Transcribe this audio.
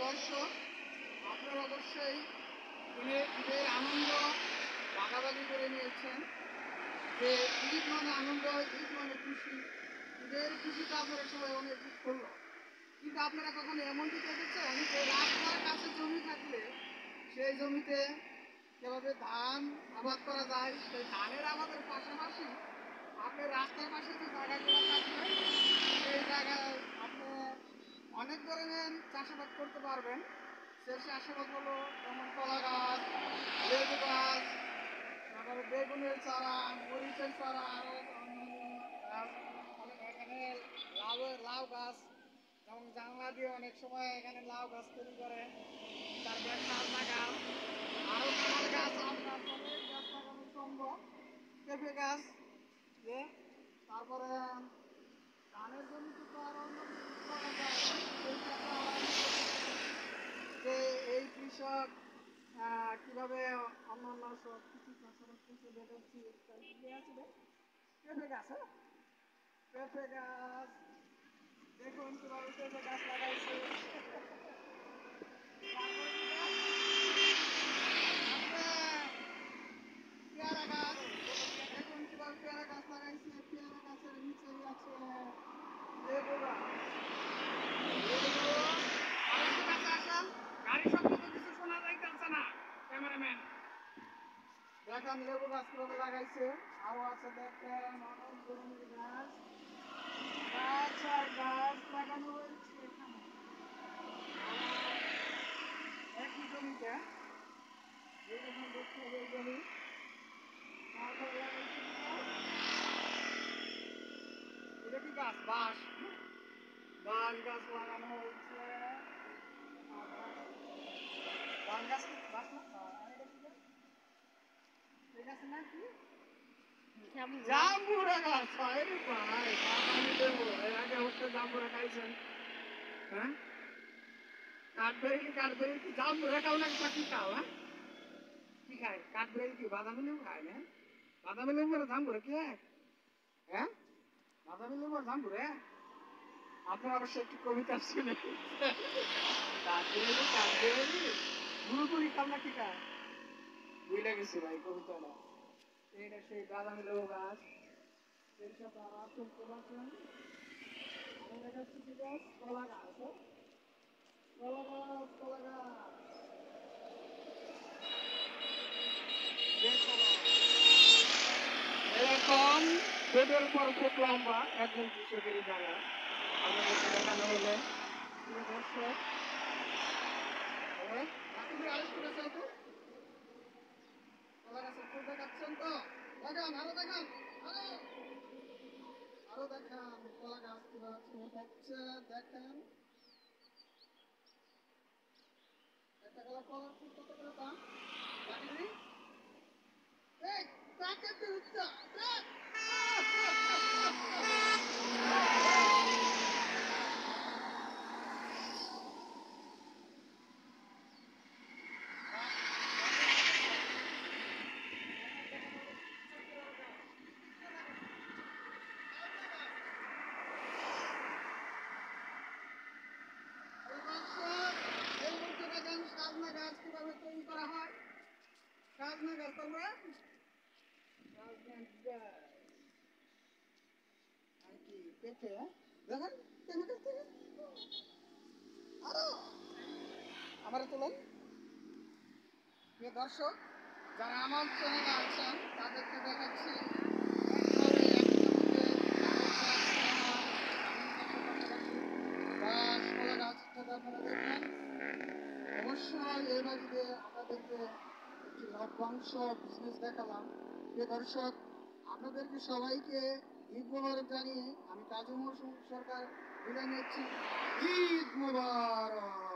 দর্শক, আপনারা অবশ্যই ঈদের আনন্দ ভাগাভাগি করে নিয়েছেন। যে ঈদ মানে আনন্দ, ঈদ মানে খুশি। ঈদের খুশিতে আপনারা সবাই অনেক ঈদ করলো, কিন্তু আপনারা কখনো এমনটি দেখেছেন যে রাস্তার কাছে জমি থাকলে সেই জমিতে যেভাবে ধান আবাদ করা যায়, সেই ধানের আবাদের পাশাপাশি আপনি রাস্তার পাশে যে জায়গাগুলো থাকবে সেই জায়গায় আপনি অনেক ধরনের চাষাবাদ করতে পারবেন। সেই চাষাবাদ হলো যেমন কলা গাছ, লেবু গাছ, তারপরে বেগুনের চারা, মরিচের চারা, আরও অন্যান্য গাছ। অনেক এখানে লাউ গাছ, যেমন জানলা দিয়ে অনেক সময় এখানে লাউ গাছ তৈরি করে, তারপরে কালনা গাছ, আরও কাঁঠাল গাছ, আম গাছ, অনেক গাছ লাগানো সম্ভব। পেঁপে গাছ, যে তারপরে ধানের জমিতে তো আরো অন্য কিছু করা যায়, সেইটাতে যে এই কৃষক কিভাবে অন্যান্য সব কিছু চাষাবাদ করতে দেখাচ্ছি। পেঁপে গাছ, হ্যাঁ, পেঁপে গাছ দেখুন কিভাবে পেঁপে গাছ লাগাইছে। পেয়ারা গাছ দেখুন কিভাবে পেয়ারা গাছ লাগাইছে। পেয়ারা গাছের নিচে আছে লেবু গাছ। গাড়ি শব্দ তো কিছু শোনা যাইতেছে না, ক্যামেরাম্যান। দেখেন লেবু গাছ কিভাবে লাগাইছে। আরো আছে দেখেন অনেক ধরনের গাছ, গাছ আর গাছ লাগানো হয়েছে এখানে একই জমিতে। যেরকম দেখতে হবে জমি, তারপর লাগাইছে কি গাছ? এটা কি গাছ? বাঁশ। বাঁশ গাছ লাগানো হয়েছে। বাঁশ গাছ কি বাঁশ না? এটা কি গাছ? ঠিক আছে না কি? জাম্বুরা গাছ। আরে ভাই, বাদামি লেবু। এর আগে হচ্ছে জাম্বুরা খাইছেন? হ্যাঁ, কাঠবেরি কি জাম্বুরা খাও না কি খাও? হ্যাঁ, কি খায় কাঠবেরি? কি বাদামি লেবু খায় না? বাদামি লেবু আর জাম্বুরা কি এক? হ্যাঁ, বাদামি লেবু আর জাম্বুরা এক? আপনার অবশ্যই একটি কবিতা শুনে কাঠবেরি পুরোপুরি খাও না কি খায়? বুঝলে গেছি ভাই কবিতাটা। এটা সেই বাদামি লেবু গাছ। এর সাথে আর শুনতে পাচ্ছেন আমাদের কাছে কি গাছ? কলা গাছ। কলা গাছ, কলা গাছ এরকম বেডের পর খুব লম্বা একজন কৃষকেরই জায়গা আপনাদেরকে দেখানো হলো। দর্শক, কলা গাছের ফুল দেখাচ্ছেন তো? দেখান, আরো দেখান, আরো দেখান কলা গাছ কিভাবে হচ্ছে। দেখেন একটা কলার ফুল কত করে দাম জানেন? এই টাকাতে উঠছে। সাজনা গাছ কিভাবে তৈরি করা হয়? সাজনা গাছ তোমরা আর কি পেঁপে দেখেন, পেঁপে গাছ থেকে আরো আমার তুলুন। প্রিয় দর্শক, যারা আমার চ্যানেলে আছেন তাদেরকে দেখাচ্ছি গাছ, কলা গাছ ইত্যাদি আপনারা দেখবেন। অবশ্যই এই বাড়িতে আপনাদেরকে একটি লভ্যাংশ বিজনেস দেখালাম। প্রিয় দর্শক, আপনাদেরকে সবাইকে ঈদ মোবারক জানিয়ে আমি কাজী সরকার বিদায় নিচ্ছি। ঈদ মোবারক।